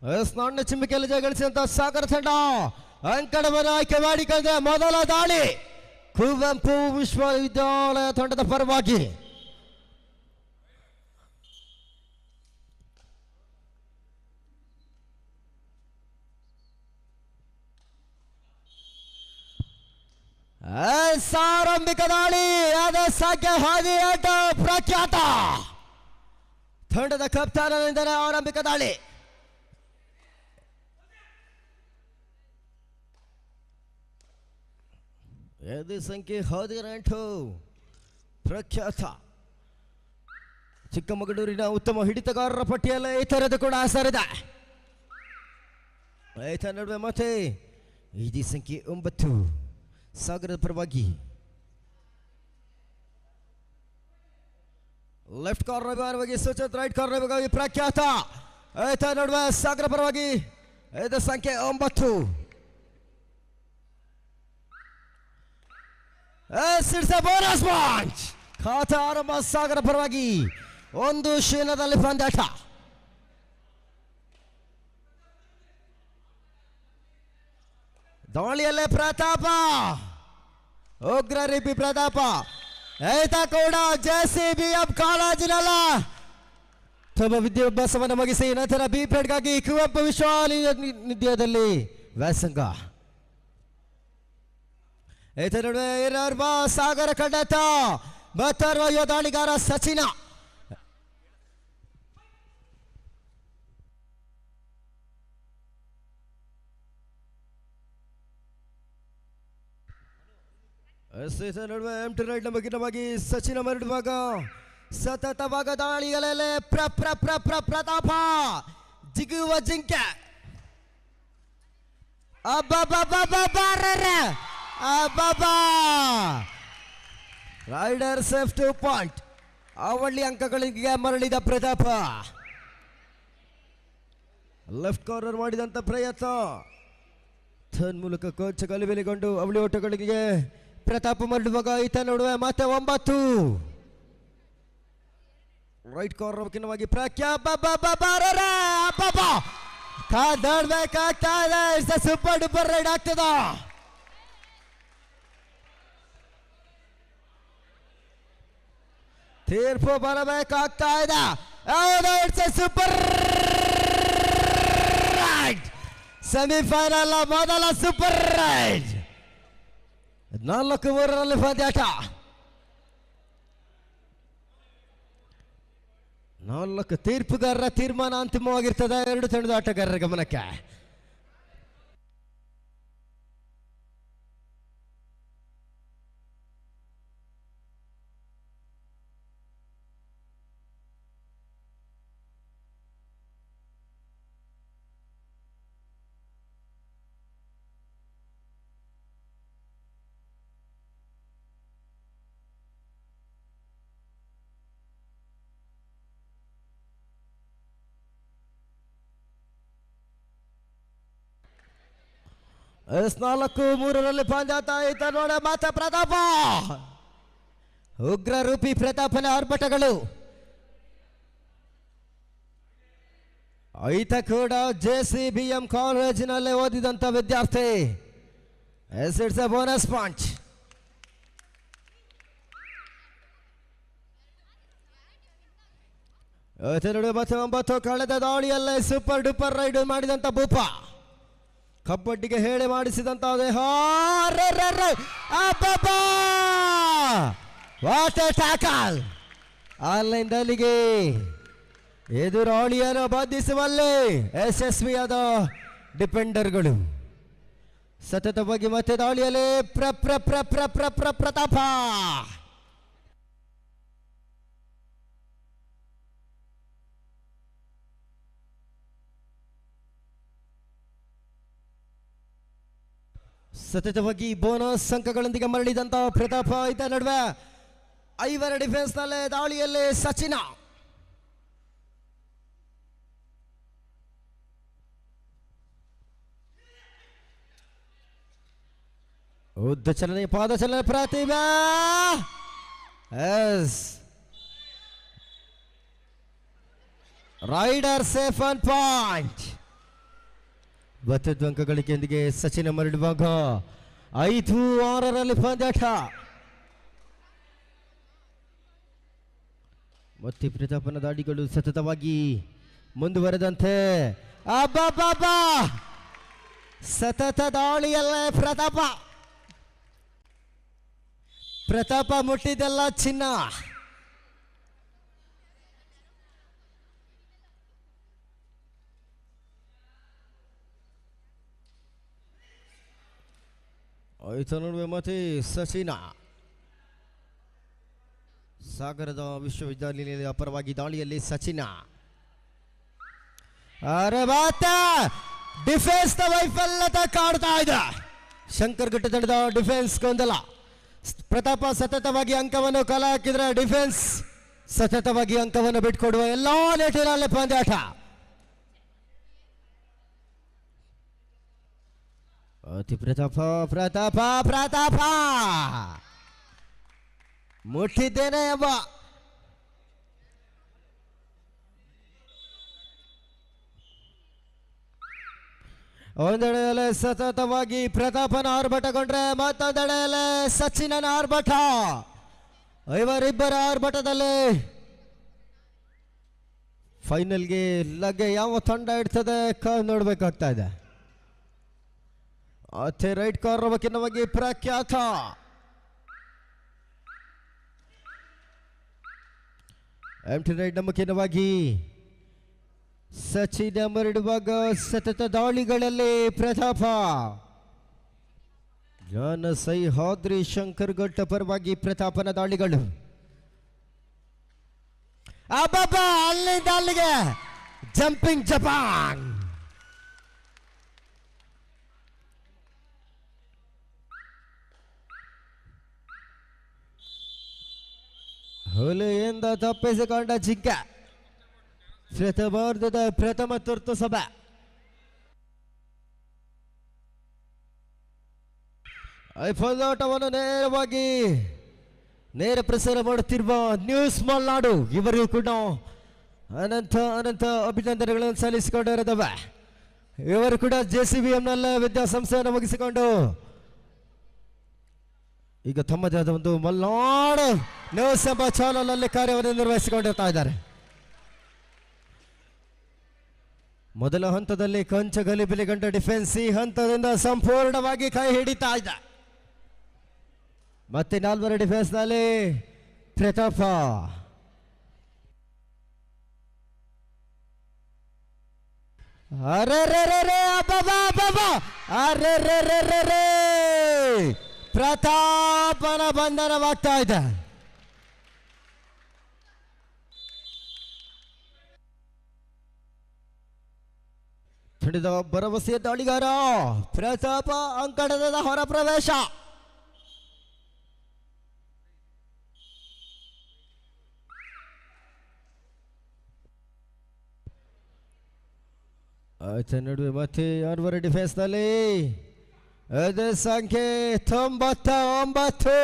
ನಾಣ್ಯ ಚಿಮ್ಮಿಕೆಯಲ್ಲಿ ಜಯಗಳಿಸಿದಂತ ಸಾಗರ ತಂಡ ಅಂಕಣವನ್ನು ಆಯ್ಕೆ ಮಾಡಿಕೊಂಡ ಮೊದಲ ದಾಳಿ ಕುವೆಂಪು ವಿಶ್ವವಿದ್ಯಾಲಯ ತಂಡದ ಪರವಾಗಿ. ಆರಂಭಿಕ ದಾಳಿ ಅದ ಸಾಧ್ಯ ಹಾದಿಯಾಟ ಪ್ರಖ್ಯಾತ ತಂಡದ ಕಪ್ತಾನನಿಂದ ಆರಂಭಿಕ ದಾಳಿ. ಎದೆ ಸಂಖ್ಯೆ 18 ಪ್ರಖ್ಯಾತ ಚಿಕ್ಕಮಗಳೂರಿನ ಉತ್ತಮ ಹಿಡಿತಗಾರರ ಪಟ್ಟಿಯಲ್ಲಿ ಇತರದ್ದು ಕೂಡ ಸೇರಿದೆ. ಈತ ನಡುವೆ ಮತ್ತೆ ಎದೆ ಸಂಖ್ಯೆ 9 ಸಾಗರದ ಪರವಾಗಿ. ಲೆಫ್ಟ್ ಕಾರ್ನರ್ ಪರವಾಗಿ ಸುಚಿತ್, ರೈಟ್ ಕಾರ್ನರ್ ಪರವಾಗಿ ಪ್ರಖ್ಯಾತ. ಈತ ನಡುವೆ ಸಾಗರ ಪರವಾಗಿ ಎದೆ ಸಂಖ್ಯೆ 9. ಬೋನಸ್ ಪಾಯಿಂಟ್ ಖಾತೆ ಆರಂಭ ಸಾಗರ ಪರವಾಗಿ 1-0 ಪಂದ್ಯಾಟ. ದಾಳಿಯಲ್ಲೇ ಪ್ರತಾಪ, ಉಗ್ರ ರೀಪಿ ಪ್ರತಾಪ. ಈತ ಕೂಡ JCBM ಕಾಲೇಜಿನಲ್ಲ ತಮ್ಮ ವಿದ್ಯಾಭ್ಯಾಸವನ್ನು ಮುಗಿಸಿ ನಂತರ B.Ped ಕುವೆಂಪು ವಿಶ್ವವಿದ್ಯಾಲಯದಲ್ಲಿ ವ್ಯಾಸಂಗ. ಈತ ನಡುವೆ ಸಾಗರ ಕಂಡತ ಮತ್ತರ್ವ ಯುವ ದಾಳಿಗಾರ ಸಚಿನ. ನಡುವೆ ಎಂಟು ರೈಟ್ ಬಗಿನವಾಗಿ ಸಚಿನ ಮರಡು ಭಾಗ ಸತತ ಭಾಗ ದಾಳಿಗಳಲ್ಲೇ ಪ್ರತಾಪ ಜಿಗುವ ಜಿಂಕೆ. Raider safe 2 point. ಅವಳ್ಳಿ ಅಂಕಗಳಿಗೆ ಮರಳಿದ ಪ್ರತಾಪ. ಲೆಫ್ಟ್ ಕಾರ್ನರ್ ಮಾಡಿದಂತ ಪ್ರಯತ್ನ ತನ್ಮೂಲಕ ಕೋಚ್ ಕಲಿಬೆಲೆಗೊಂಡು ಅವಳಿ ಓಟಗಳಿಗೆ ಪ್ರತಾಪ ಮರಳುವಾಗ ಈತ ನಡುವೆ ಮತ್ತೆ 9. ರೈಟ್ ಕಾರ್ನರ್ ಕಿನ್ನವಾಗಿ ನೋಡ್ಬೇಕಾಗ್ತಾ ಇದೆ. ಸೂಪರ್ ಡೂಪರ್ ರೈಡ್ ಆಗ್ತದ. ತೀರ್ಪು ಬರಬೇಕಾಗ್ತಾ ಇದೆ. ಸೂಪರ್ ರೈಡ್ ಸೆಮಿಫೈನಲ್ ಮೊದಲ ಸೂಪರ್ ರೈಡ್ 4-3 ಪಂದ್ಯಾಟ. 4 ತೀರ್ಪುಗಾರರ ತೀರ್ಮಾನ ಅಂತಿಮವಾಗಿರ್ತದೆ. 2 ತಂಡದ ಆಟಗಾರರ ಗಮನಕ್ಕೆ. S 4-3 ಪಂದ್ಯಾಟ. ಈತ ನೋಡ ಮಾತ್ರ ಪ್ರತಾಪ, ಉಗ್ರ ರೂಪಿ ಪ್ರತಾಪನ ಆರ್ಭಟಗಳು. ಈತ ಕೂಡ JCBM ಕಾಲೇಜಿನಲ್ಲಿ ಓದಿದಂತ ವಿದ್ಯಾರ್ಥಿ. It's A bonus point. ಮತ್ತೆ 9 ಕಳೆದ ದಾಳಿಯಲ್ಲೇ ಸೂಪರ್ ಡೂಪರ್ ರೈಡ್ ಮಾಡಿದಂತ ಭೂಪ. ಕಬಡ್ಡಿಗೆ ಹೇಳಿ ಮಾಡಿಸಿದಂತ ಆನ್ಲೈನ್ ದಾಳಿಗೆ ಎದುರಾಳಿಯನ್ನು ಬಾಧಿಸುವಲ್ಲಿ ಯಶಸ್ವಿಯಾದ ಡಿಫೆಂಡರ್ಗಳು. ಸತತವಾಗಿ ಮತ್ತೆ ದಾಳಿಯಲ್ಲಿ ಪ್ರತಾಪ. ಸತತವಾಗಿ ಬೋನಸ್ ಅಂಕಗಳೊಂದಿಗೆ ಮರಳಿದಂತ ಪ್ರತಾಪ. ಈತ ನಡುವೆ 5 ಡಿಫೆನ್ಸ್ ನಲ್ಲೇ ದಾಳಿಯಲ್ಲಿ ಸಚಿನ. ಉದ್ದ ಚಲನೆ, ಪಾದ ಚಲನೆ, ಪ್ರತಿಭಾ. Rider safe 1 point. ಬತ್ತದ ಅಂಕ ಗಳಿಕೆಯೊಂದಿಗೆ ಸಚಿನ್ ಮರಳುವಾಗ 5-6ರಲ್ಲಿ ಪಂದ್ಯಾಟ. ಮತ್ತೆ ಪ್ರತಾಪನ ದಾಳಿಗಳು ಸತತವಾಗಿ ಮುಂದುವರೆದಂತೆ ಅಬ್ಬಬ್ಬಬ್ಬಾ ಸತತ ದಾಳಿಯಲ್ಲೇ ಪ್ರತಾಪ ಮುಟ್ಟಿದೆಲ್ಲ ಚಿನ್ನ. ಆಯ್ತು ನೋಡುವೆ ಮತ್ತೆ ಸಚಿನ ಸಾಗರದ ವಿಶ್ವವಿದ್ಯಾನಿಲಯದ ಪರವಾಗಿ ದಾಳಿಯಲ್ಲಿ ಸಚಿನ. ಅರೆ ಬಾತ ಡಿಫೆನ್ಸ್ ನ ವೈಫಲ್ಯತೆ ಕಾಡ್ತಾ ಇದೆ. ಶಂಕರಘಟ್ಟ ತಂಡದ ಡಿಫೆನ್ಸ್ ಗೊಂದಲ. ಪ್ರತಾಪ ಸತತವಾಗಿ ಅಂಕವನ್ನು ಕಲ ಹಾಕಿದ್ರೆ ಡಿಫೆನ್ಸ್ ಸತತವಾಗಿ ಅಂಕವನ್ನು ಬಿಟ್ಕೊಡುವ ಎಲ್ಲಾ ನಿಟ್ಟಿನಲ್ಲಿ ಪಂದ್ಯಾಟ. ಅತಿ ಪ್ರತಾಪ ಮುಟ್ಟಿದ್ದೇನೆ ಎಂಬ ಒಂದೆಡೆಯಲ್ಲಿ ಸತತವಾಗಿ ಪ್ರತಾಪನ ಆರ್ಭಟಗೊಂಡ್ರೆ ಮತ್ತೊಂದೆಡೆಯಲ್ಲಿ ಸಚಿನನ ಆರ್ಭಟ. ಇವರಿಬ್ಬರ ಆರ್ಭಟದಲ್ಲಿ ಫೈನಲ್ಗೆ ಲಗ್ಗೆ ಯಾವ ತಂಡ ಇಡ್ತದೆ ನೋಡ್ಬೇಕಾಗ್ತಾ ಇದೆ. ಅತ್ತೆ ರೈಟ್ ಕಾರ್ನರ್ ಮುಖ್ಯವಾಗಿ ಪ್ರಖ್ಯಾತ ಎಂಟಿ ರೈಟ್ ಮುಖ್ಯವಾಗಿ ಸಚಿನ್ ಮರಳುವಾಗ ಸತತ ದಾಳಿಗಳಲ್ಲಿ ಪ್ರತಾಪ. ಜ್ಞಾನ ಸಹ್ಯಾದ್ರಿ ಶಂಕರಘಟ್ಟ ಪರವಾಗಿ ಪ್ರತಾಪನ ದಾಳಿಗಳು. ಅಬ್ಬಬ್ಬಾ ಅಲ್ಲಿಂದ ಅಲ್ಲಿಗೆ ಜಂಪಿಂಗ್ ಜಪಾನ್. ಹುಲಿಯಿಂದ ತಪ್ಪಿಸಿಕೊಂಡ ಜಿಂಕ. ಶತಮಾರ್ಧದ ಪ್ರಥಮ ತುರ್ತು ಸಭೆ. ಪಂದ್ಯಾಟವನ್ನು ನೇರ ಪ್ರಸಾರ ಮಾಡುತ್ತಿರುವ ನ್ಯೂಸ್ ಮಲ್ನಾಡು ಇವರಿಗೂ ಕೂಡ ಅನಂತ ಅಭಿನಂದನೆಗಳನ್ನು ಸಲ್ಲಿಸಿಕೊಂಡಿರುತ್ತವೆ. ಇವರು ಕೂಡ JCBMನಲ್ಲೇ ವಿದ್ಯಾಸಂಸ್ಥೆಯನ್ನು ಮುಗಿಸಿಕೊಂಡು ಈಗ ತಮ್ಮದೇ ಆದ ಒಂದು ಮಲ್ನಾಡು ನ್ಯೂಸ್ ಎಂಬ ಚಾನಲ್ನಲ್ಲಿ ಕಾರ್ಯವನ್ನು ನಿರ್ವಹಿಸಿಕೊಂಡಿರ್ತಾ ಇದ್ದಾರೆ. ಮೊದಲ ಹಂತದಲ್ಲಿ ಕೊಂಚ ಗಲಿಬಿಲಿಗೊಂಡ ಡಿಫೆನ್ಸ್ ಈ ಹಂತದಿಂದ ಸಂಪೂರ್ಣವಾಗಿ ಕೈ ಹಿಡಿತಾ ಇದೆ. ಮತ್ತೆ 4 ಡಿಫೆನ್ಸ್ ನಲ್ಲಿ ಪ್ರತಾಪ. ಪ್ರತಾಪನ ಬಂಧನವಾಗ್ತಾ ಇದೆ. ಹಿಡಿದ ಭರವಸೆಯ ದಾಳಿಗಾರ ಪ್ರತಾಪ ಅಂಕಣದ ಹೊರ ಪ್ರವೇಶ. ಆಯ್ತ ನಡುವೆ ಮತ್ತೆ 6 ಡಿಫೆನ್ಸ್ ನಲ್ಲಿ ಅದೇ ಸಂಖ್ಯೆ 99.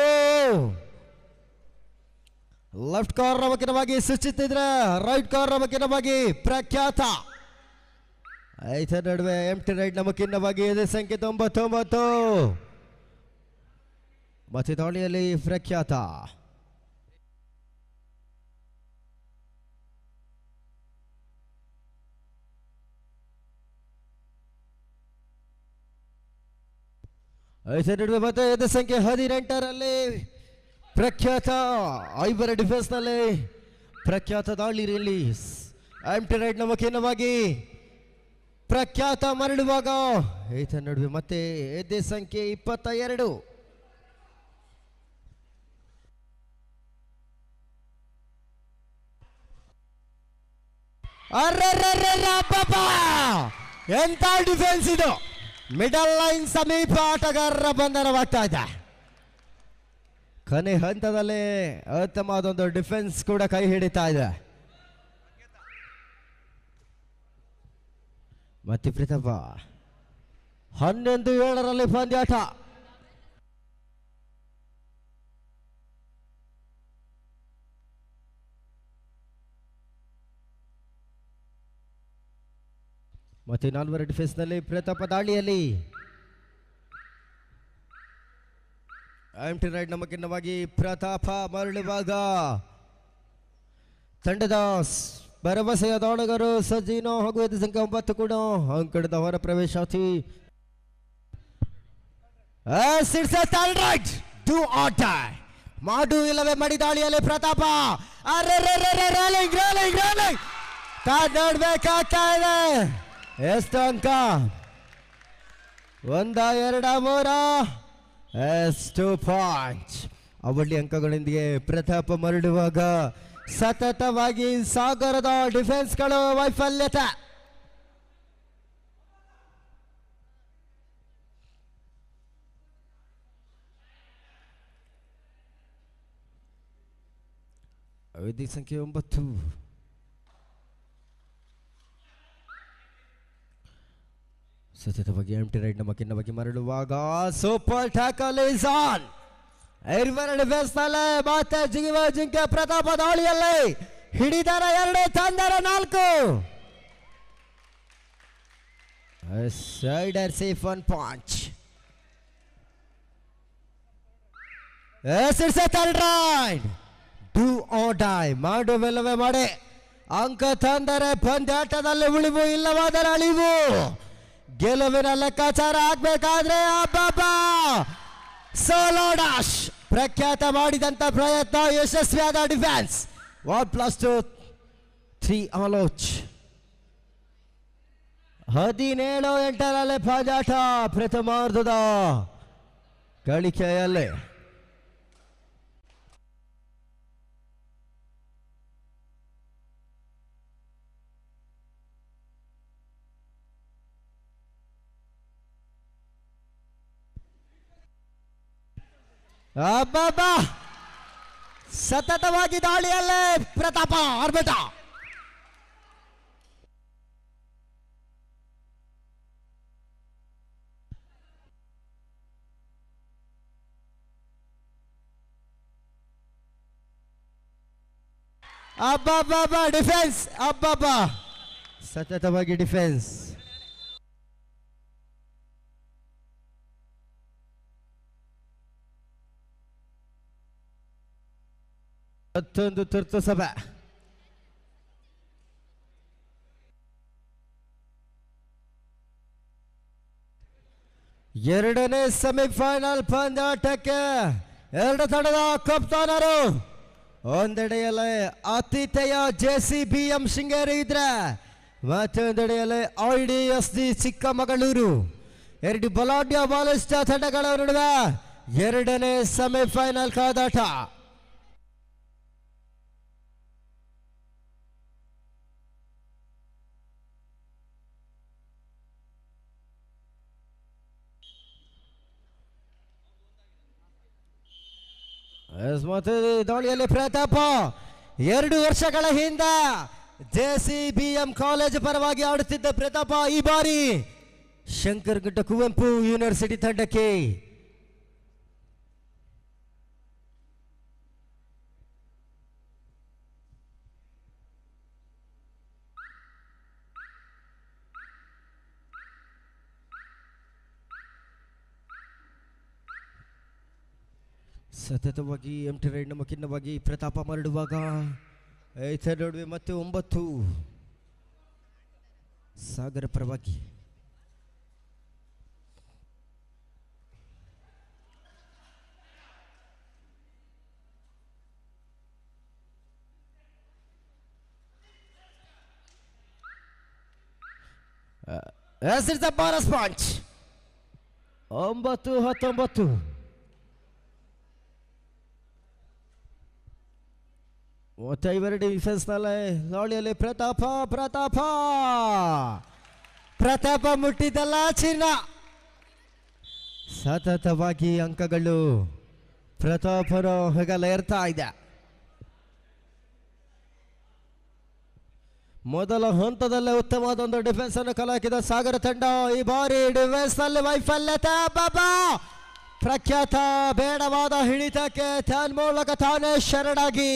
ಲೆಫ್ಟ್ ಕಾರ್ನರ್ ಮುಖ್ಯವಾಗಿ ಸುಚಿತ್ತಿದ್ರೆ ರೈಟ್ ಕಾರ್ನರ್ ಮುಖ್ಯವಾಗಿ ಪ್ರಖ್ಯಾತ. ಆಯ್ತ ನಡುವೆ ಎಂಟಿ ರೈಟ್ ಮುಖ್ಯವಾಗಿ ಅದೇ ಸಂಖ್ಯೆ 99 ಮತ್ತೆ ದಾಳಿಯಲ್ಲಿ ಪ್ರಖ್ಯಾತ. ನಡುವೆ ಮತ್ತೆ ಎದ್ದು ಸಂಖ್ಯೆ 18ರಲ್ಲಿ ಪ್ರಖ್ಯಾತ. 5 ಡಿಫೆನ್ಸ್ ನಲ್ಲಿ ಪ್ರಖ್ಯಾತ ದಾಳಿಯಲ್ಲಿ ಎಂಟಿ ರೈಟ್ ಮುಖ್ಯವಾಗಿ ಪ್ರಖ್ಯಾತ ಮರಳುವಾಗ ಈತ ನಡುವೆ ಮತ್ತೆ ಎದ್ದೆ ಸಂಖ್ಯೆ 22. ಎಂತ ಡಿಫೆನ್ಸ್ ಇದು. ಮಿಡಲ್ ಲೈನ್ ಸಮೀಪ ಆಟಗಾರರ ಬಂಧನವಾಗ್ತಾ ಇದೆ. ಕೊನೆ ಹಂತದಲ್ಲಿ ಉತ್ತಮವಾದ ಒಂದು ಡಿಫೆನ್ಸ್ ಕೂಡ ಕೈ ಹಿಡಿತಾ ಇದೆ. ಮತ್ತೆ ಪ್ರತಾಪ 11-7ರಲ್ಲಿ ಪಂದ್ಯಾಟ. ಮತ್ತೆ ನಾಲ್ವರ ಡಿಫೆನ್ಸ್ನಲ್ಲಿ ಪ್ರತಾಪ ದಾಳಿಯಲ್ಲಿ ಎಂಟಿ ರೈಡ್ ನಮಗಿನ್ನವಾಗಿ ಪ್ರತಾಪ ಮರಳುವಾಗ ತಂಡದ ಭರವಸೆಯ ದಾಳಿಗರು ಸಜಿನೋ ಹಾಗೂ ಎದ್ದು ಸಂಖ್ಯೆ 9 ಕೂಡ ಅಂಕಣದ ಹೊರ ಪ್ರವೇಶಾರ್ಥಿ ಮಾಡು ಇಲ್ಲವೇ ಮಡಿ ದಾಳಿಯಲ್ಲಿ ಪ್ರತಾಪ ನೋಡ್ಬೇಕಾಗ್ತಾ ಇದೆ. ಎಷ್ಟು ಅಂಕ? 1 2 3 ಎಷ್ಟು ಪಾಯಿಂಟ್ ಅವಳಿ ಅಂಕಗಳೊಂದಿಗೆ ಪ್ರತಾಪ ಮರಳುವಾಗ ಸತತವಾಗಿ ಸಾಗರದ ಡಿಫೆನ್ಸ್ಗಳು ವೈಫಲ್ಯತೆ. ಅವಧಿ ಸಂಖ್ಯೆ 9 ಸತತವಾಗಿ ಎಂಟಿ ರೈಡ್ ನಮ್ಮ ಬಗ್ಗೆ ಮರಳುವಾಗ ಸೂಪರ್ ಟ್ಯಾಕಲ್ ಇಸ್ ಆನ್. ಐರ್ವರ ಡಿಫೆನ್ಸ್ ನಲ್ಲೇ ಮತ್ತೆ ಜಿಗಿವ ಜಿಂಕೆ ಪ್ರತಾಪ ದಾಳಿಯಲ್ಲಿ ಹಿಡಿದರ 2 ತಂದರ 4 ಸೈಡರ್ ಸೇಫ್ 1 ಪಾಂಚ್. Third raid do or die ಮಾಡುವೆಲ್ಲವೇ ಮಾಡಿ ಅಂಕ ತಂದರೆ ಪಂದ್ಯಾಟದಲ್ಲಿ ಉಳಿವು ಇಲ್ಲವಾದರೆ ಅಳಿವು. ಗೆಲುವಿನ ಲೆಕ್ಕಾಚಾರ ಆಗ್ಬೇಕಾದ್ರೆ ಅಬ್ಬಬ್ಬಾ ಸೋಲೋ ಡಾಶ್ ಪ್ರಖ್ಯಾತ ಮಾಡಿದಂತ ಪ್ರಯತ್ನ ಯಶಸ್ವಿಯಾದ ಡಿಫೆನ್ಸ್ 1+2 3 ಆಲೋಚ್ 17-8ರಲ್ಲಿ ಪಂದ್ಯಾಟ ಪ್ರಥಮಾರ್ಧದ ಗಳಿಕೆಯಲ್ಲಿ ಅಬ್ಬಬ್ಬಾ ಸತತವಾಗಿ ದಾಳಿಯಲ್ಲೇ ಪ್ರತಾಪ ಆರ್ಭಟ. ಅಬ್ಬಬ್ಬಾ ಡಿಫೆನ್ಸ್ ಅಬ್ಬಬ್ಬಾ ಸತತವಾಗಿ ಡಿಫೆನ್ಸ್. ಮತ್ತೊಂದು ತುರ್ತು ಸಭೆ. ಎರಡನೇ ಸೆಮಿಫೈನಲ್ ಪಂದ್ಯಾಟಕ್ಕೆ ಎರಡು ತಂಡದ ಕಪ್ತಾನರು. ಒಂದೆಡೆಯಲ್ಲಿ ಆತಿಥೇಯ JCBM ಶೃಂಗೇರಿ ಇದ್ರೆ ಮತ್ತೊಂದೆಡೆಯಲ್ಲಿ IDSD ಚಿಕ್ಕಮಗಳೂರು. ಎರಡು ಬಲಾಢ್ಯ ಬಾಲಿಷ್ಠ ತಂಡಗಳ ನಡುವೆ ಎರಡನೇ ಸೆಮಿಫೈನಲ್ ಕಾದಾಟ. ದಾಳಿಯಲ್ಲಿ ಪ್ರತಾಪ 2 ವರ್ಷಗಳ ಹಿಂದೆ JCBM ಕಾಲೇಜ್ ಪರವಾಗಿ ಆಡುತ್ತಿದ್ದ ಪ್ರತಾಪ ಈ ಬಾರಿ ಶಂಕರಘಟ್ಟ ಕುವೆಂಪು ಯೂನಿವರ್ಸಿಟಿ ತಂಡಕ್ಕೆ ಸತತವಾಗಿ ಎಂಟಿ ರೈಡ್ ನಮ್ಮ ಖಿನ್ನವಾಗಿ ಪ್ರತಾಪ ಮರಳುವಾಗ 5 ನಡುವೆ ಮತ್ತೆ 9 ಸಾಗರ ಪರವಾಗಿ. Bonus point 9-19. ಮತ್ತೆ ಇವೆರಡು ಡಿಫೆನ್ಸ್ ನಲ್ಲೇ ದಾಳಿಯಲ್ಲಿ ಪ್ರತಾಪ ಮುಟ್ಟಿದ್ದಲ್ಲ ಚಿನ್ನ. ಸತತವಾಗಿ ಅಂಕಗಳು ಪ್ರತಾಪರ ಹೆಗಲ ಏರ್ತಾ ಇದೆ. ಮೊದಲ ಹಂತದಲ್ಲೇ ಉತ್ತಮವಾದ ಒಂದು ಡಿಫೆನ್ಸ್ ಅನ್ನು ಕಲಾಕಿದ ಸಾಗರ ತಂಡ ಈ ಬಾರಿ ಡಿಫೆನ್ಸ್ ನಲ್ಲಿ ವೈಫಲ್ಯತೆ. ಬಾಬಾ ಪ್ರಖ್ಯಾತ ಬೇಡವಾದ ಹಿಡಿತಕ್ಕೆ ತನ್ಮೂಲಕ ತಾನೇ ಶರಣಾಗಿ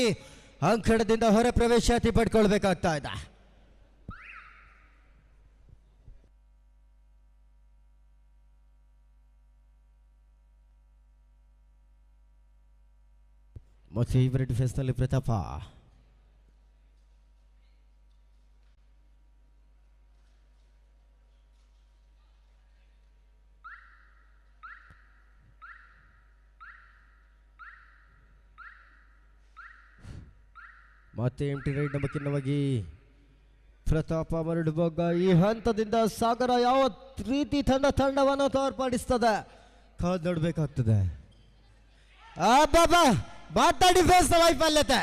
ಅಂಕಣದಿಂದ ಹೊರ ಪ್ರವೇಶಾತಿ ಪಡ್ಕೊಳ್ಬೇಕಾಗ್ತಾ ಇದೆ. ಮತ್ತೆ ಇವರ ಡಿಫೆನ್ಸ್ನಲ್ಲಿ ಪ್ರತಾಪ. ಮತ್ತೆ ಎಂಟಿ ರೈಡ್ ನಮ್ಮ ಕಿನ್ನವಾಗಿ ಪ್ರತಾಪ ಮರಡುವಾಗ ಈ ಹಂತದಿಂದ ಸಾಗರ ಯಾವ ರೀತಿ ತಂಡವನ್ನು ತೋರ್ಪಡಿಸ್ತದೆ ಕಾದು ನೋಡ್ಬೇಕಾಗ್ತದೆ. ಬಾಬಾ ಡಿಫೆನ್ಸ್ ವೈಫಲ್ಯತೆ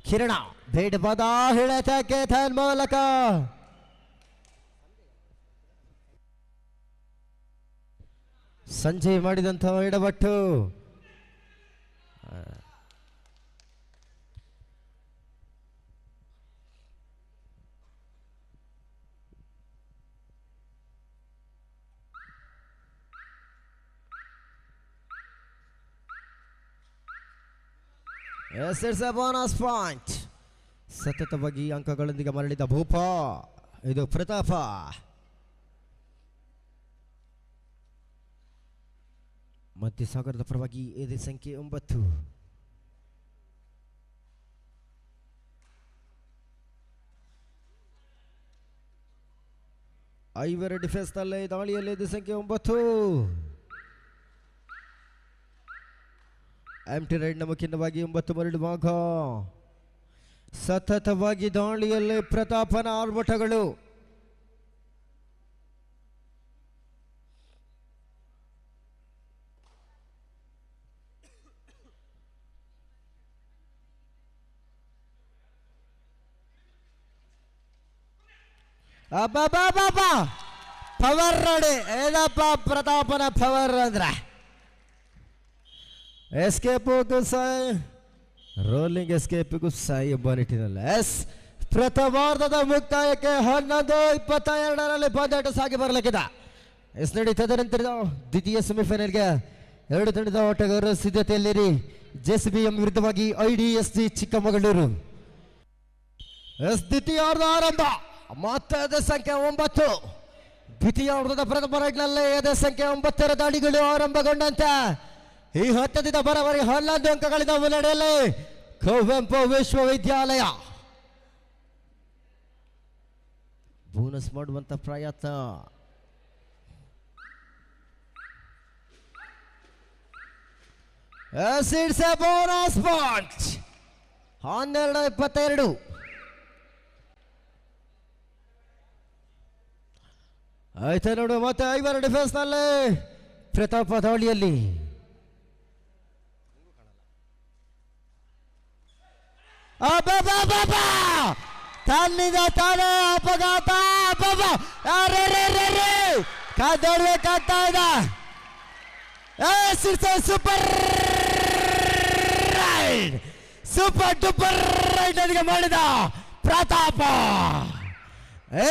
ಕಿರಣ ಬೇಡವಾದ ಹಿಳತಕ್ಕೆ ಮೂಲಕ ಸಂಜಯ್ ಮಾಡಿದಂತಹ ಎಡವಟ್ಟು. Bonus point. ಸತತವಾಗಿ ಅಂಕಗಳೊಂದಿಗೆ ಮರಳಿದ ಭೂಪ. ಇದು ಪ್ರತಾಪ. ಮಧ್ಯಸಾಗರದ ಪರವಾಗಿ ಎದೆ ಸಂಖ್ಯೆ 9. ಐವರ ಡಿಫೆನ್ಸ್ ನಲ್ಲಿ ದಾಳಿಯಲ್ಲಿ ಎದೆ ಸಂಖ್ಯೆ 9. ಎಂಟಿ ರೈಡ್ ನಮ್ಮ ಕಿನ್ನವಾಗಿ 9 ಮರಳು ಭಾಗ. ಸತತವಾಗಿ ದಾಳಿಯಲ್ಲಿ ಪ್ರತಾಪನ ಆರ್ಭಟಗಳು. ಪವರ್ ನೋಡಿ ಏನಪ್ಪ ಪ್ರತಾಪನ ಪವರ್ ಅಂದ್ರೆ ಎಸ್ಕೇಪ್ಗೂ ಸಾಯ್, ರೋಲಿಂಗ್ ಎಸ್ಕೇಪ್ಗೂ ಸಾಯಿ ಬನಿಟ್ಟಿನಲ್ಲ. ಪ್ರಥಮಾರ್ಧದ ಮುಕ್ತಾಯಕ್ಕೆ 11:22 ಪಂದ್ಯಾಟ ಸಾಗಿ ಬರಲಿಕ್ಕಿದೆ. ನಡೀತದ ನಂತರ ದ್ವಿತೀಯ ಸೆಮಿಫೈನಲ್ಗೆ 2 ತಂಡದ ಆಟಗಾರರು ಸಿದ್ಧತೆಯಲ್ಲಿರಿ. ಜೆಸಿಬಿಎಂ ವಿರುದ್ಧವಾಗಿ IDSG ಚಿಕ್ಕಮಗಳೂರು. ದ್ವಿತೀಯಾರ್ಧ ಆರಂಭ. ಮತ್ತೆ ಎದೆ ಸಂಖ್ಯೆ 9. ದ್ವಿತೀಯಾರ್ಧದ ಪ್ರಥಮ ರೈಡ್ನಲ್ಲಿ ಎದೆ ಸಂಖ್ಯೆ 9 ದಾಳಿಗಳು ಆರಂಭಗೊಂಡಂತೆ ಈ ಹಂತದಿಂದ ಬರೋವರೆಗೆ 11 ಅಂಕಗಳಿಂದ ಮುನ್ನಡೆಯಲ್ಲಿ ಕುವೆಂಪು ವಿಶ್ವವಿದ್ಯಾಲಯ. ಬೋನಸ್ ಮಾಡುವಂತ ಪ್ರಯತ್ನ. Bonus point 12-22. ಆಯ್ತಾ ನೋಡು. ಮತ್ತೆ ಐವರ ಡಿಫೆನ್ಸ್ ನಲ್ಲಿ ಪ್ರತಾಪ ದಾಳಿಯಲ್ಲಿ ತನ್ನಿಂದ ತಾನೇ ಅಪಘಾತ. ಕಾದೋಡ್ಬೇಕಾಗ್ತಾ ಇದೆ. Super ride, super duper ride ನನಗೆ ಮಾಡಿದ ಪ್ರತಾಪ.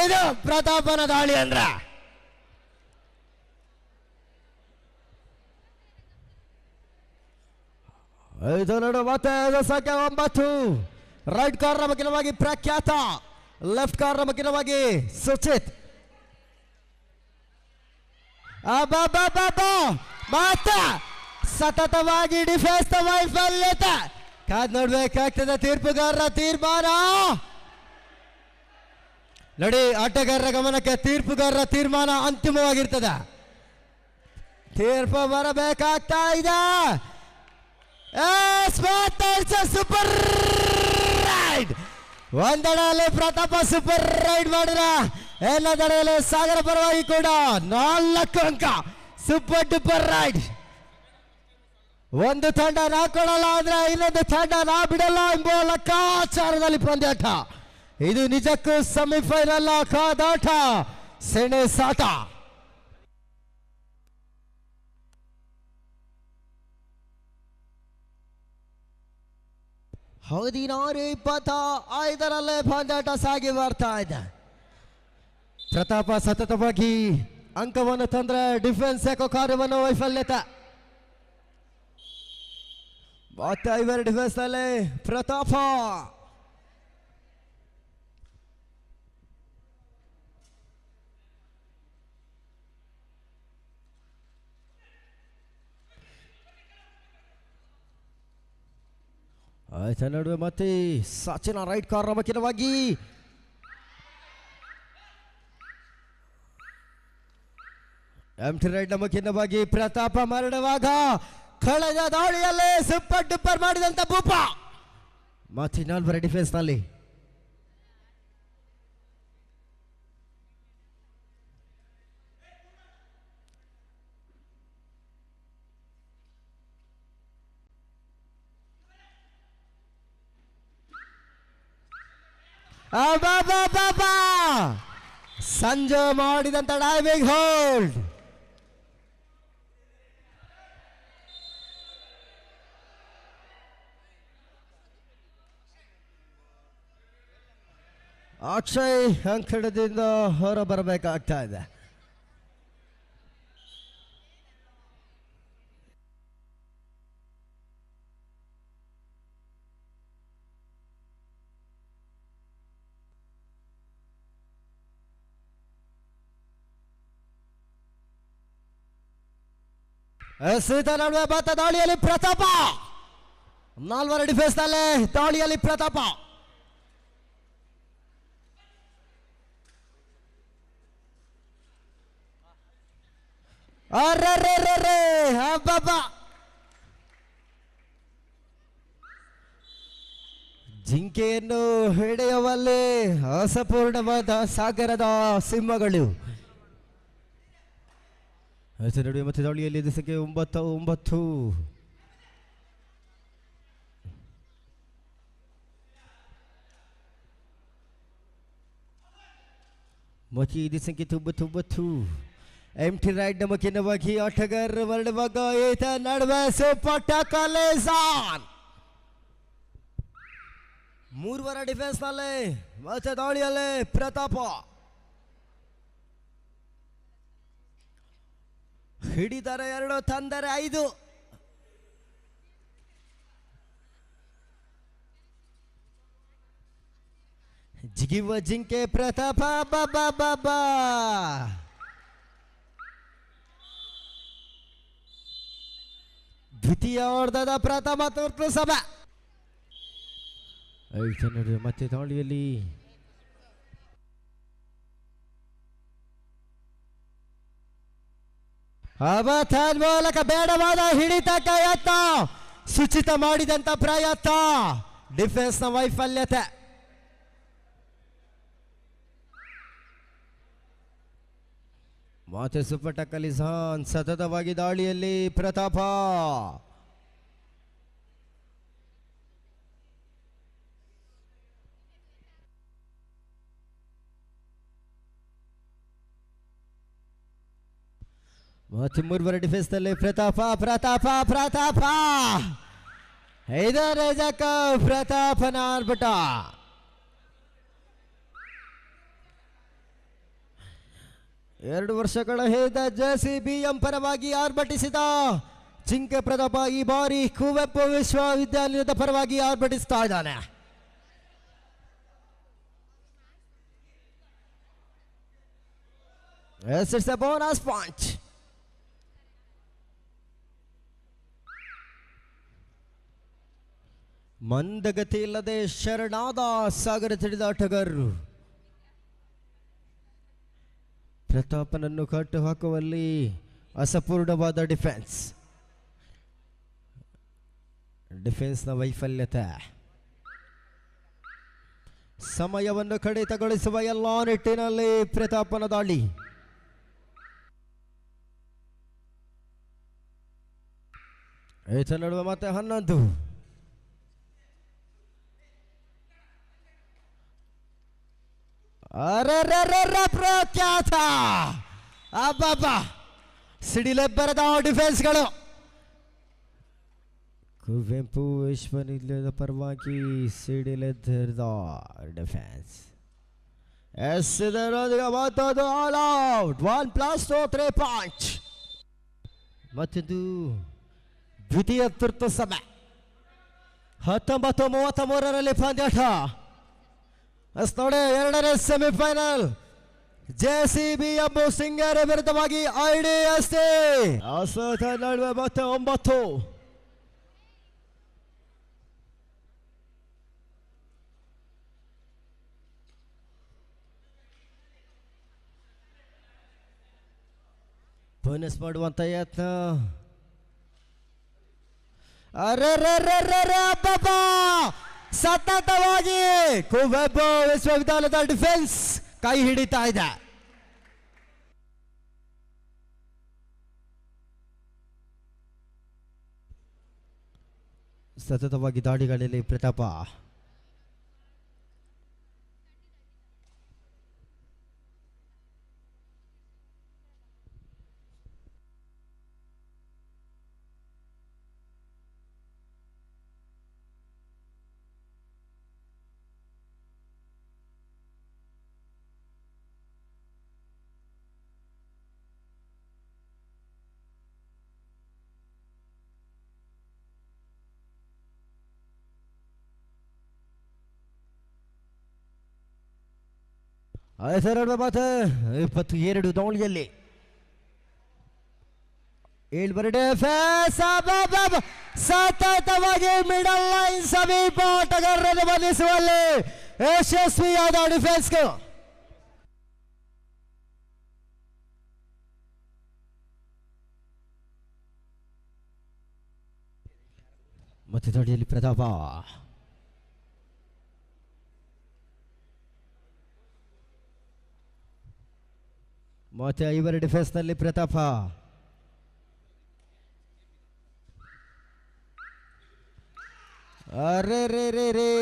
ಇದು ಪ್ರತಾಪನ ದಾಳಿ ಅಂದ್ರೆ. ಇದು ನೋಡು. ಮತ್ತೆ ಸಂಖ್ಯೆ 9. ರೈಟ್ ಕಾರ್ನರ್ ಮಗಿನವಾಗಿ ಪ್ರಖ್ಯಾತ, ಲೆಫ್ಟ್ ಕಾರ್ನರ್ ಮಗಿನವಾಗಿ ಸುಚಿತ್. ಮತ್ತೆ ಸತತವಾಗಿ ಡಿಫೆನ್ಸ್ ವೈಫಲ್ಯತೆ ಕಾದ್ ನೋಡ್ಬೇಕಾಗ್ತದೆ. ತೀರ್ಪುಗಾರರ ತೀರ್ಮಾನ ನೋಡಿ. ಆಟಗಾರರ ಗಮನಕ್ಕೆ ತೀರ್ಪುಗಾರರ ತೀರ್ಮಾನ ಅಂತಿಮವಾಗಿರ್ತದೆ. ತೀರ್ಪು ಬರಬೇಕಾಗ್ತಾ ಇದೆ. Super raid. ಒಂದೆಡೆಯಲ್ಲಿ ಪ್ರತಾಪ ಸೂಪರ್ ರೈಡ್ ಮಾಡಿದ, ಎಲ್ಲದೆಡೆಯಲ್ಲಿ ಸಾಗರ ಪರವಾಗಿ ಕೂಡ 4 ಅಂಕ. Super duper raid. ಒಂದು ತಂಡ ನಾ ಕೊಡಲ್ಲ ಅಂದ್ರೆ ಇನ್ನೊಂದು ತಂಡ ನಾ ಬಿಡಲ್ಲ ಎಂಬ ಲೆಕ್ಕಾಚಾರದಲ್ಲಿ ಪಂದ್ಯಾಟ. ಇದು ನಿಜಕ್ಕೂ ಸೆಮಿಫೈನಲ್ ಕಾದಾಟ, ಸೆಣಸಾಟ. 16-25 ಪಂದ್ಯಾಟ ಸಾಗಿ ಬರ್ತಾ ಇದೆ. ಪ್ರತಾಪ ಸತತವಾಗಿ ಅಂಕವನ್ನು ತಂದ್ರೆ ಡಿಫೆನ್ಸ್ ಯಾಕೋ ಕಾರ್ಯವನ್ನು ವೈಫಲ್ಯತೆ. ಮತ್ತೆ ಐವರ ಡಿಫೆನ್ಸ್ ನಲ್ಲಿ ಪ್ರತಾಪ. ಆಯ್ತ ನಡುವೆ ಮತ್ತೆ ಸಚಿನ ರೈಟ್ ಕಾರ್ನರ್ ಮುಖ್ಯವಾಗಿ ಎಂಟಿ ರೈಟ್ ಮುಖ್ಯವಾಗಿ ಪ್ರತಾಪ ಮರಳುವಾಗ ಕಳೆದ ದಾಳಿಯಲ್ಲೇ ಸೂಪರ್ ಡೂಪರ್ ಮಾಡಿದಂತ ಭೂಪ ಮತ್ತೆ 4 ಡಿಫೆನ್ಸ್ ನಲ್ಲಿ ಸಂಜೆ ಮಾಡಿದಂತ ಡೈವಿಂಗ್ ಹೋಲ್ಡ್ ಅಕ್ಷಯ್ ಅಂಕಣದಿಂದ ಹೊರ ಬರಬೇಕಾಗ್ತಾ ಇದೆ. ನಡುವೆ ಬತ್ತ ದಾಳಿಯಲ್ಲಿ ಪ್ರತಾಪ 4 ಡಿಫೆನ್ಸ್ ನಲ್ಲೇ ದಾಳಿಯಲ್ಲಿ ಪ್ರತಾಪ ಜಿಂಕೆಯನ್ನು ಹಿಡಿಯುವಲ್ಲಿ ಅಸಪೂರ್ಣವಾದ ಸಾಗರದ ಸಿಂಹಗಳು. ನಡುವೆ ಮತ್ತೆ ದಾಳಿಯಲ್ಲಿ ಸಂಖ್ಯೆ 9 ಮತ್ತೆ ಇದು ಸಂಖ್ಯೆ 9 ಎಂಟಿ ರೈಡ್ ಮುಖ್ಯವಾಗಿ ಆಟಗಾರ ಹೊರಡುವಾಗ ಈತ ನಡುವೆ ಸೂಪರ್ ಟ್ಯಾಕಲ್ ಆನ್ 3 ಡಿಫೆನ್ಸ್ ನಲ್ಲಿ ಮತ್ತೆ ದಾಳಿಯಲ್ಲಿ ಪ್ರತಾಪ ಹಿಡಿದರೆ 2 ತಂದರೆ 5 ಜಿಗಿವ ಜಿಂಕೆ ಪ್ರತಾಪ ಬಾಬಾ ದ್ವಿತೀಯ ಓರ್ಧದ ಪ್ರಥಮ ತುರ್ತು ಸಭೆ. ಮತ್ತೆ ದಾಳಿಯಲ್ಲಿ ಮೂಲಕ ಬೇಡವಾದ ಹಿಡಿತಕ್ಕ ಯತ್ನ ಸೂಚಿತ ಮಾಡಿದಂತ ಪ್ರಯತ್ನ ಡಿಫೆನ್ಸ್ ನ ವೈಫಲ್ಯತೆ. ಮತ್ತೆ ಸೂಪರ್ ಟಕ್ಕಲ್ ಆನ್ ಸತತವಾಗಿ ದಾಳಿಯಲ್ಲಿ ಪ್ರತಾಪ ಮತ್ತೆ 3 ಡಿಫೆನ್ಸ್ ನಲ್ಲಿ ಪ್ರತಾಪ 5ನೇ ಜಕ ಪ್ರತಾಪನ ಆರ್ಭಟ. ಎರಡು ವರ್ಷಗಳ ಹಿಂದ JCBM ಪರವಾಗಿ ಆರ್ಭಟಿಸಿದ ಜಿಂಕೆ ಪ್ರತಾಪ ಈ ಬಾರಿ ಕುವೆಂಪು ವಿಶ್ವವಿದ್ಯಾಲಯದ ಪರವಾಗಿ ಆರ್ಭಟಿಸ್ತಾ ಇದ್ದಾನೆ. It's a bonus point. ಮಂದಗತಿ ಇಲ್ಲದೆ ಶರಣಾದ ಸಾಗರ ತಿಳಿದ ಆಟಗಾರರು ಪ್ರತಾಪನನ್ನು ಕಟ್ಟು ಹಾಕುವಲ್ಲಿ ಅಸಪೂರ್ಣವಾದ ಡಿಫೆನ್ಸ್ನ ವೈಫಲ್ಯತೆ. ಸಮಯವನ್ನು ಕಡಿತಗೊಳಿಸುವ ಎಲ್ಲ ನಿಟ್ಟಿನಲ್ಲಿ ಪ್ರತಾಪನ ದಾಳಿ. ಈತ ನಡುವೆ ಮತ್ತೆ 11 ಪ್ರಖ್ಯಾತ ಸಿಡಿಲೆಬ್ಬರದ ಡಿಫೆನ್ಸ್ಗಳು ಕುವೆಂಪು ವಿಶ್ವವಿದ್ಯಾಲಯದ ಪರವಾಗಿ ಸಿಡಿಲೆದ್ದರದ ಡಿಫೆನ್ಸ್. ಇದರೊಂದಿಗೆ ಮತ್ತೊಂದು ಆಲ್ ಔಟ್ 1+2 3 ಪಾಯಿಂಟ್. ಮತ್ತೊಂದು ದ್ವಿತೀಯ ತುರ್ತು ಸಮಯ 19:33 ಪಂದ್ಯಾಟ. ನೋಡಿ 2ನೇ ಸೆಮಿಫೈನಲ್ JCBM ಸಿಂಗೇರಿ ವಿರುದ್ಧವಾಗಿ IDST ನಡುವೆ ಮತ್ತೆ 9 ಬೋನಸ್ ಮಾಡುವಂತ ಯತ್ನ. ಅರೆ ಅಬ್ಬಬ್ಬಾ, ಸತತವಾಗಿ ಕುವೆಂಪು ವಿಶ್ವವಿದ್ಯಾಲಯದ ಡಿಫೆನ್ಸ್ ಕೈ ಹಿಡಿತಾ ಇದೆ. ಸತತವಾಗಿ ದಾಳಿಗಳಲ್ಲಿ ಪ್ರತಾಪ. ಮಾತು 22 ದಾಳಿಯಲ್ಲಿ ಸತತವಾಗಿ ಮಿಡಲ್ ಲೈನ್ ಸಮೀಪ ಆಟಗಾರರನ್ನು ಬಂಧಿಸುವಲ್ಲಿ ಯಶಸ್ವಿಯಾದ ಡಿಫೆನ್ಸ್. ಮತ್ತೆ ದಾಳಿಯಲ್ಲಿ ಪ್ರತಾಪ. ಮತ್ತೆ 5 ಡಿಫೆನ್ಸ್ ನಲ್ಲಿ ಪ್ರತಾಪ. ಅರೆ ರೇ ರೇ ರೇ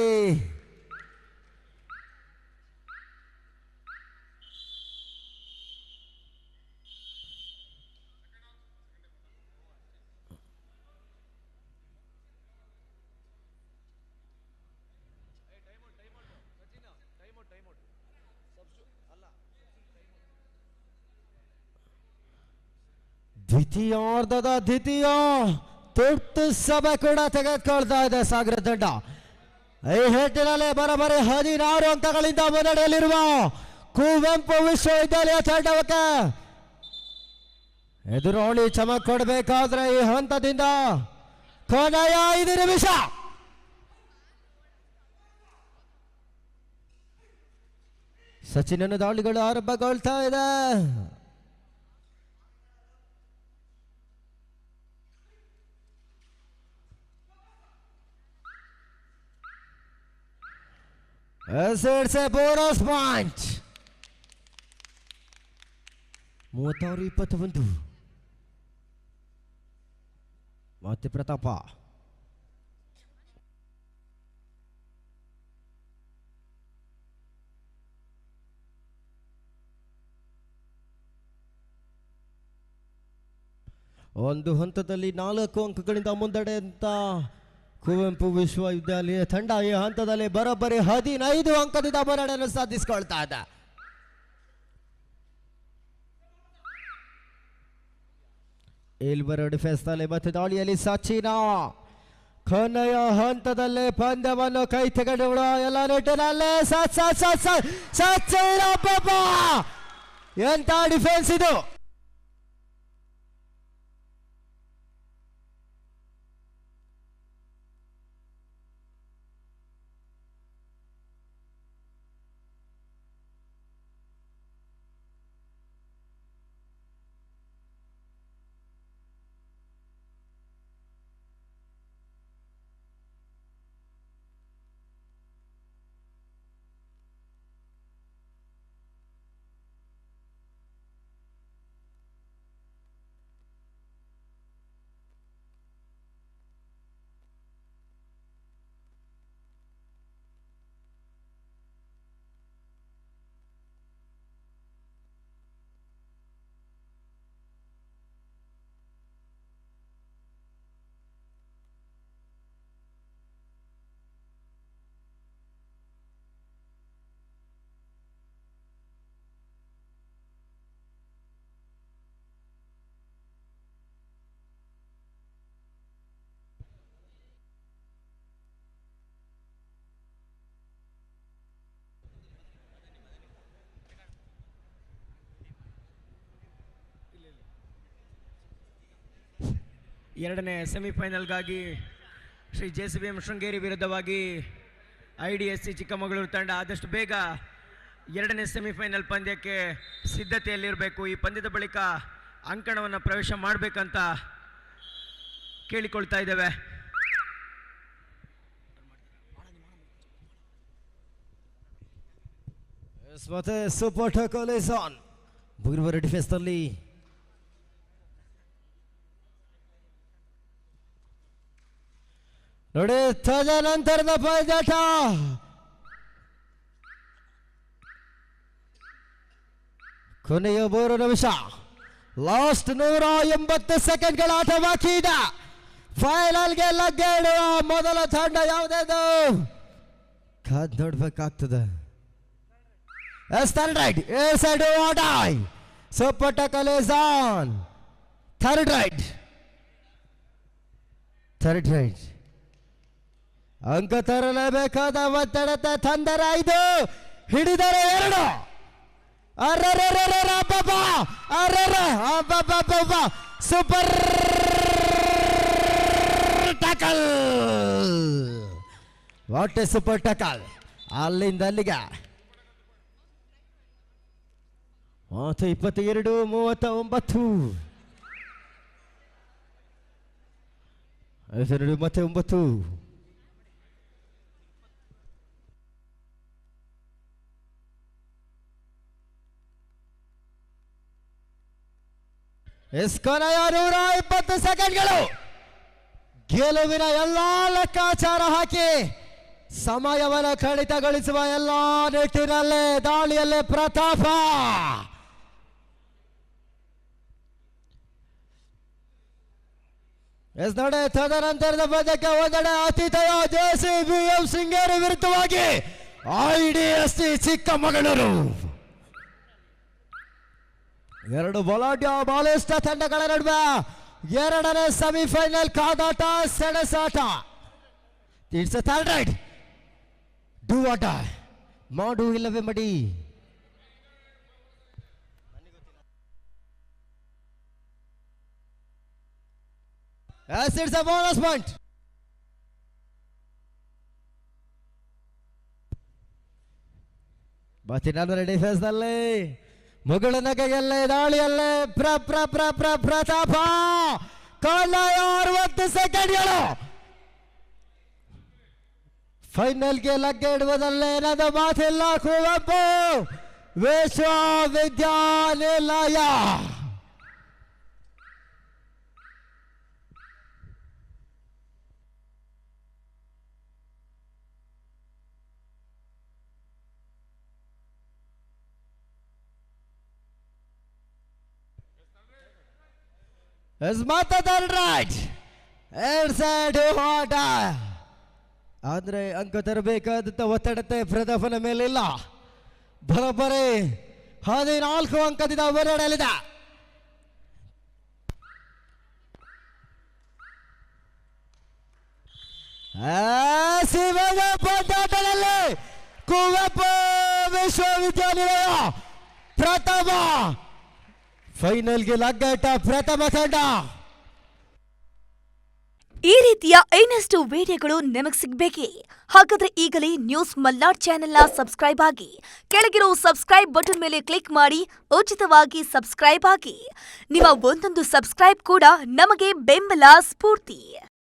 ದ್ವಿತೀಯಾರ್ಧದ ದ್ವಿತೀಯ ತುರ್ತು ಸಭೆ ಕೂಡ ತೆಗೆದುಕೊಳ್ತಾ ಇದೆ ಸಾಗರ ತಂಡ. ಈ ಹೆಟ್ಟಿನಲ್ಲಿ ಬರೋಬ್ಬರಿ 16 ಅಂಕಗಳಿಂದ ಮುನ್ನಡೆಯಲ್ಲಿರುವ ಕುವೆಂಪು ವಿಶ್ವವಿದ್ಯಾಲಯ ತಂಡಕ್ಕೆ ಎದುರಾಳಿ ಚಮಕ್ ಕೊಡಬೇಕಾದ್ರೆ ಈ ಹಂತದಿಂದ ಕೊನೆಯ 5 ನಿಮಿಷ. ಸಚಿನ್ ದಾಳಿಗಳು ಆರಂಭಗೊಳ್ತಾ ಇದೆ. It's a bonus point. 36-21. ಮತ್ತೆ ಪ್ರತಾಪ. ಒಂದು ಹಂತದಲ್ಲಿ 4 ಅಂಕಗಳಿಂದ ಮುನ್ನಡೆ ಅಂತ ಕುವೆಂಪು ವಿಶ್ವವಿದ್ಯಾಲಯ ತಂಡ ಈ ಹಂತದಲ್ಲಿ ಬರೋಬ್ಬರಿ 15 ಅಂಕದಿಂದ ಮುನ್ನಡೆಯನ್ನು ಸಾಧಿಸಿಕೊಳ್ತಾ ಇದೆ. ಇಲ್ಬರ ಡಿಫೆನ್ಸ್ ನಲ್ಲಿ ಮತ್ತೆ ದಾಳಿಯಲ್ಲಿ ಸಚಿನ್ ಕೊನೆಯ ಹಂತದಲ್ಲಿ ಪಂದ್ಯವನ್ನು ಕೈ ತೆಗೆದುಕೊಳ್ಳುವ ಎಲ್ಲ ನಿಟ್ಟಿನಲ್ಲಿ ಸಚಿನ್ ಎಂತ ಡಿಫೆನ್ಸ್ ಇದು. ಎರಡನೇ ಸೆಮಿಫೈನಲ್ಗಾಗಿ ಶ್ರೀ JCBM ಶೃಂಗೇರಿ ವಿರುದ್ಧವಾಗಿ IDSC ಚಿಕ್ಕಮಗಳೂರು ತಂಡ ಆದಷ್ಟು ಬೇಗ ಎರಡನೇ ಸೆಮಿಫೈನಲ್ ಪಂದ್ಯಕ್ಕೆ ಸಿದ್ಧತೆಯಲ್ಲಿರಬೇಕು. ಈ ಪಂದ್ಯದ ಬಳಿಕ ಅಂಕಣವನ್ನು ಪ್ರವೇಶ ಮಾಡಬೇಕಂತ ಕೇಳಿಕೊಳ್ತಾ ಇದ್ದೇವೆ. ಮತ್ತೆ ಸೂಪರ್ ಟಕಲ್ ಇಸ್ ಆನ್. ಬುಗುರುವರ ಡಿಫೆನ್ಸ್ ನಲ್ಲಿ ನೋಡಿ ತದನಂತರದ ಪಂದ್ಯಾಟ. ಕೊನೆಯ 3 ನಿಮಿಷ, ಲಾಸ್ಟ್ 180 ಸೆಕೆಂಡ್ಗಳ ಆಟ ಬಾಕಿ ಇದೆ. ಫೈನಲ್ಗೆ ಲಗ್ಗೆಯಿಡುವ ಮೊದಲ ತಂಡ ಯಾವುದೇದು ಕಾದ್ ನೋಡ್ಬೇಕಾಗ್ತದೆ. Third raid super tackle is on. Third raid ಅಂಕ ತರಲೇಬೇಕಾದ ಒತ್ತಡತೆ ತಂದರೆ 5, ಹಿಡಿದರೆ 2. Super tackle, what a super tackle. ಅಲ್ಲಿಂದ ಅಲ್ಲಿಗೆ 22-39. 22-39. ಕೊನೆಯ 120 ಸೆಕೆಂಡ್ಗಳು. ಗೆಲುವಿನ ಎಲ್ಲಾ ಲೆಕ್ಕಾಚಾರ ಹಾಕಿ ಸಮಯವನ್ನು ಕಡಿತಗೊಳಿಸುವ ಎಲ್ಲ ನಿಟ್ಟಿನಲ್ಲೇ ದಾಳಿಯಲ್ಲೇ ಪ್ರತಾಪ. ನೋಡಿ ತದನಂತರದ ಪಂದ್ಯಕ್ಕೆ ಒಂದೆಡೆ ಆತಿಥೇಯ JCBM ಶೃಂಗೇರಿ ವಿರುದ್ಧವಾಗಿ IDSC ಚಿಕ್ಕಮಗಳೂರು. 2 ಬಲಿಷ್ಠ ತಂಡಗಳ ನಡುವೆ 2ನೇ ಸೆಮಿಫೈನಲ್ ಕಾದಾಟ, ಸೆಣಸಾಟ. It's a third raid. Do ಆಟ ಮಾಡು ಇಲ್ಲವೇ ಮಡಿ. Yes, it's a bonus point. ಬತ್ತಿನ ಡಿಫೆನ್ಸ್ ನಲ್ಲಿ ಮುಗುಳು ನಗೆಯಲ್ಲೇ ದಾಳಿಯಲ್ಲೇ ಪ್ರತಾಪ. ಕೊನೆಯ 60 ಸೆಕೆಂಡ್ಗಳು. ಫೈನಲ್ಗೆ ಲಗ್ಗೆ ಇಡುವುದಲ್ಲೇ ನನ್ನ ಮಾತಿಲ್ಲ. ಕುವೆಂಪು ವಿಶ್ವವಿದ್ಯಾನಿಲಯ. ಆದ್ರೆ ಅಂಕ ತರಬೇಕಾದಂತ ಒತ್ತಡತೆ ಪ್ರತಾಪನ ಮೇಲಿಲ್ಲ. ಬರೋಬ್ಬರಿ 14 ಅಂಕದಿಂದ ಹೊರಡಲಿದೆ. ಪಂದ್ಯಾಟದಲ್ಲಿ ಕುವೆಂಪು ವಿಶ್ವವಿದ್ಯಾನಿಲಯ ಪ್ರಥಮ ಫೈನಲ್ಗೆ ಲಗ್ಗಾಟ. ಪ್ರಥಮ ತಂಡ. ಈ ರೀತಿಯ ಇನ್ನಷ್ಟು ವಿಡಿಯೋಗಳು ನಿಮಗೆ ಸಿಗಬೇಕೇ? ಹಾಗಾದ್ರೆ ಈಗಲೇ ನ್ಯೂಸ್ ಮಲ್ನಾಡ್ ಚಾನೆಲ್ನ ಸಬ್ಸ್ಕ್ರೈಬ್ ಆಗಿ, ಕೆಳಗಿರೋ ಸಬ್ಸ್ಕ್ರೈಬ್ ಬಟನ್ ಮೇಲೆ ಕ್ಲಿಕ್ ಮಾಡಿ ಉಚಿತವಾಗಿ ಸಬ್ಸ್ಕ್ರೈಬ್ ಆಗಿ. ನಿಮ್ಮ ಒಂದೊಂದು ಸಬ್ಸ್ಕ್ರೈಬ್ ಕೂಡ ನಮಗೆ ಬೆಂಬಲ, ಸ್ಫೂರ್ತಿ.